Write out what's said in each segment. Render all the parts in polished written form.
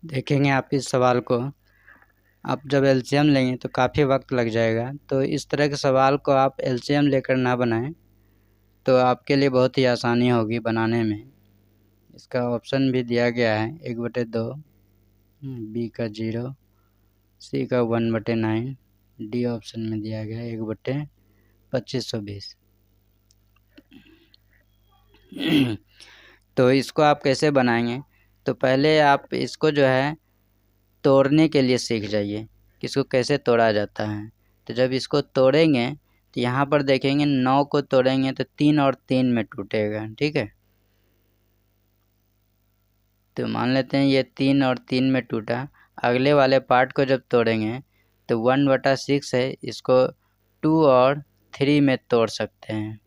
देखेंगे आप इस सवाल को। आप जब एलसीएम लेंगे तो काफ़ी वक्त लग जाएगा, तो इस तरह के सवाल को आप एलसीएम लेकर ना बनाएं, तो आपके लिए बहुत ही आसानी होगी बनाने में। इसका ऑप्शन भी दिया गया है 1/2, बी का 0, सी का 1/9, डी ऑप्शन में दिया गया है 1/2520। तो इसको आप कैसे बनाएंगे? तो पहले आप इसको जो है तोड़ने के लिए सीख जाइए कि इसको कैसे तोड़ा जाता है। तो जब इसको तोड़ेंगे तो यहाँ पर देखेंगे 9 को तोड़ेंगे तो 3 और 3 में टूटेगा, ठीक है। तो मान लेते हैं ये 3 और 3 में टूटा। अगले वाले पार्ट को जब तोड़ेंगे तो 1/6 है, इसको 2 और 3 में तोड़ सकते हैं।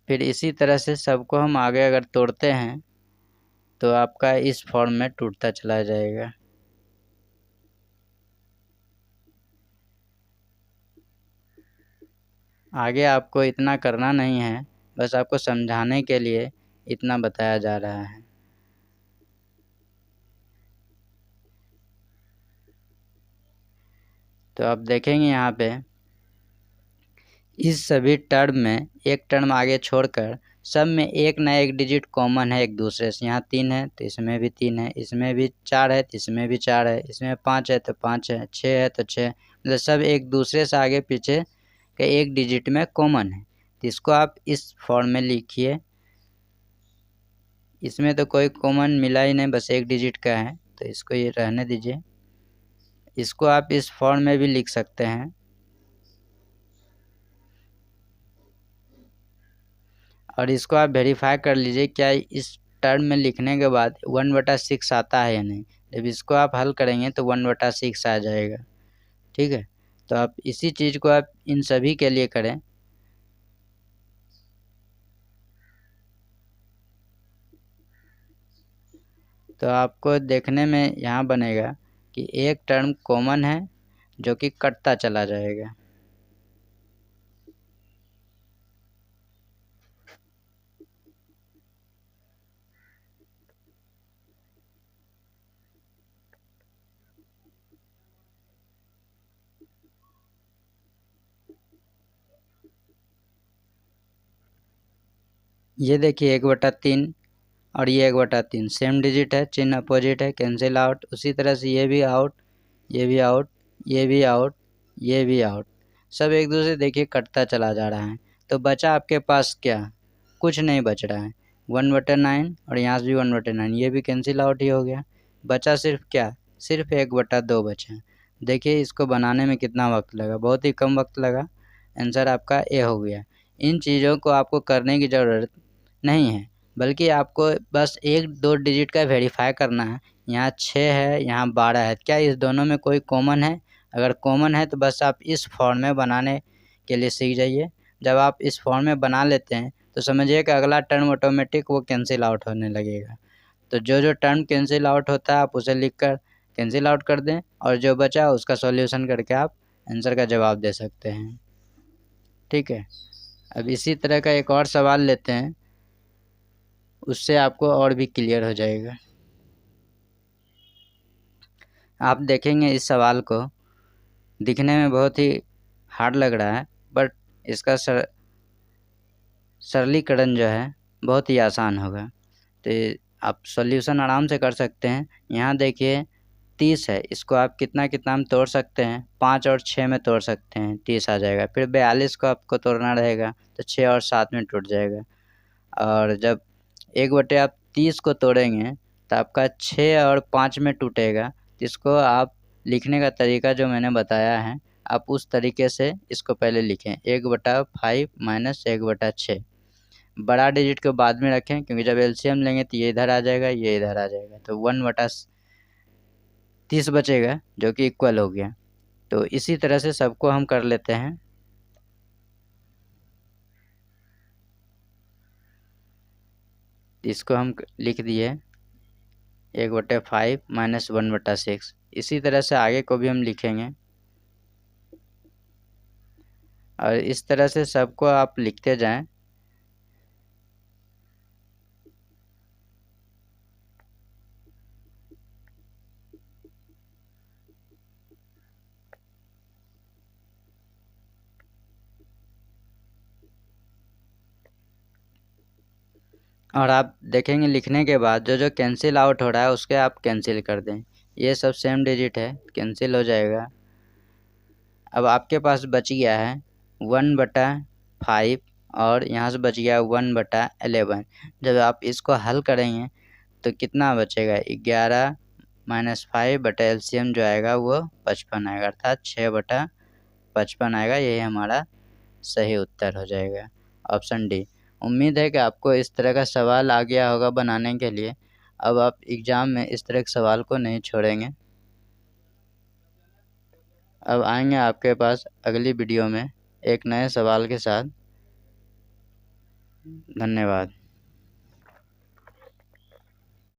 फिर इसी तरह से सबको हम आगे अगर तोड़ते हैं तो आपका इस फॉर्म में टूटता चला जाएगा। आगे आपको इतना करना नहीं है, बस आपको समझाने के लिए इतना बताया जा रहा है। तो आप देखेंगे यहाँ पे इस सभी टर्म में एक टर्म आगे छोड़कर सब में एक ना एक डिजिट कॉमन है एक दूसरे से। यहाँ 3 है तो इसमें भी 3 है, इसमें भी 4 है तो इसमें भी 4 है, इसमें 5 है तो 5 है, 6 है तो 6, मतलब सब एक दूसरे से आगे पीछे के एक डिजिट में कॉमन है। तो इसको आप इस फॉर्म में लिखिए। इसमें तो कोई कॉमन मिला ही नहीं, बस एक डिजिट का है, तो इसको ये रहने दीजिए। इसको आप इस फॉर्म में भी लिख सकते हैं। और इसको आप वेरीफाई कर लीजिए क्या इस टर्म में लिखने के बाद 1/6 आता है या नहीं। जब इसको आप हल करेंगे तो 1/6 आ जाएगा, ठीक है। तो आप इसी चीज़ को आप इन सभी के लिए करें। तो आपको देखने में यहाँ बनेगा कि एक टर्म कॉमन है जो कि कटता चला जाएगा। ये देखिए 1/3 और ये 1/3 सेम डिजिट है, चिन्ह अपोजिट है, कैंसिल आउट। उसी तरह से ये भी आउट, ये भी आउट, ये भी आउट, ये भी आउट, सब एक दूसरे देखिए कटता चला जा रहा है। तो बचा आपके पास क्या? कुछ नहीं बच रहा है। 1/9 और यहाँ से भी 1/9, ये भी कैंसिल आउट ही हो गया। बचा सिर्फ क्या? सिर्फ 1/2 बचा। देखिए इसको बनाने में कितना वक्त लगा, बहुत ही कम वक्त लगा। आंसर आपका ए हो गया। इन चीज़ों को आपको करने की ज़रूरत नहीं है, बल्कि आपको बस 1-2 डिजिट का वेरीफाई करना है। यहाँ 6 है, यहाँ 12 है, क्या इस दोनों में कोई कॉमन है? अगर कॉमन है तो बस आप इस फॉर्म में बनाने के लिए सीख जाइए। जब आप इस फॉर्म में बना लेते हैं तो समझिए कि अगला टर्म ऑटोमेटिक वो कैंसिल आउट होने लगेगा। तो जो जो टर्म कैंसिल आउट होता है आप उसे लिख कर कैंसिल आउट कर दें, और जो बचा उसका सॉल्यूशन करके आप आंसर का जवाब दे सकते हैं, ठीक है। अब इसी तरह का एक और सवाल लेते हैं, उससे आपको और भी क्लियर हो जाएगा। आप देखेंगे इस सवाल को दिखने में बहुत ही हार्ड लग रहा है, बट इसका सरलीकरण जो है बहुत ही आसान होगा। तो आप सॉल्यूशन आराम से कर सकते हैं। यहाँ देखिए 30 है, इसको आप कितना कितना में तोड़ सकते हैं? 5 और 6 में तोड़ सकते हैं, 30 आ जाएगा। फिर 42 को आपको तोड़ना रहेगा तो 6 और 7 में टूट जाएगा। और जब 1/30 को तोड़ेंगे तो आपका 6 और 5 में टूटेगा। इसको आप लिखने का तरीका जो मैंने बताया है, आप उस तरीके से इसको पहले लिखें, 1/5 माइनस 1/6। बड़ा डिजिट को बाद में रखें, क्योंकि जब एलसीएम लेंगे तो ये इधर आ जाएगा, ये इधर आ जाएगा, तो 1/30 बचेगा जो कि इक्वल हो गया। तो इसी तरह से सबको हम कर लेते हैं। इसको हम लिख दिए 1/5 माइनस 1/6। इसी तरह से आगे को भी हम लिखेंगे, और इस तरह से सबको आप लिखते जाएं। और आप देखेंगे लिखने के बाद जो जो कैंसिल आउट हो रहा है उसके आप कैंसिल कर दें। ये सब सेम डिजिट है, कैंसिल हो जाएगा। अब आपके पास बच गया है 1/5 और यहाँ से बच गया 1/11। जब आप इसको हल करेंगे तो कितना बचेगा, 11 - 5 एलसीएम जो आएगा वो 55 आएगा, अर्थात 6/55 आएगा। यही हमारा सही उत्तर हो जाएगा, ऑप्शन डी। उम्मीद है कि आपको इस तरह का सवाल आ गया होगा बनाने के लिए। अब आप एग्ज़ाम में इस तरह के सवाल को नहीं छोड़ेंगे। अब आएंगे आपके पास अगली वीडियो में एक नए सवाल के साथ। धन्यवाद।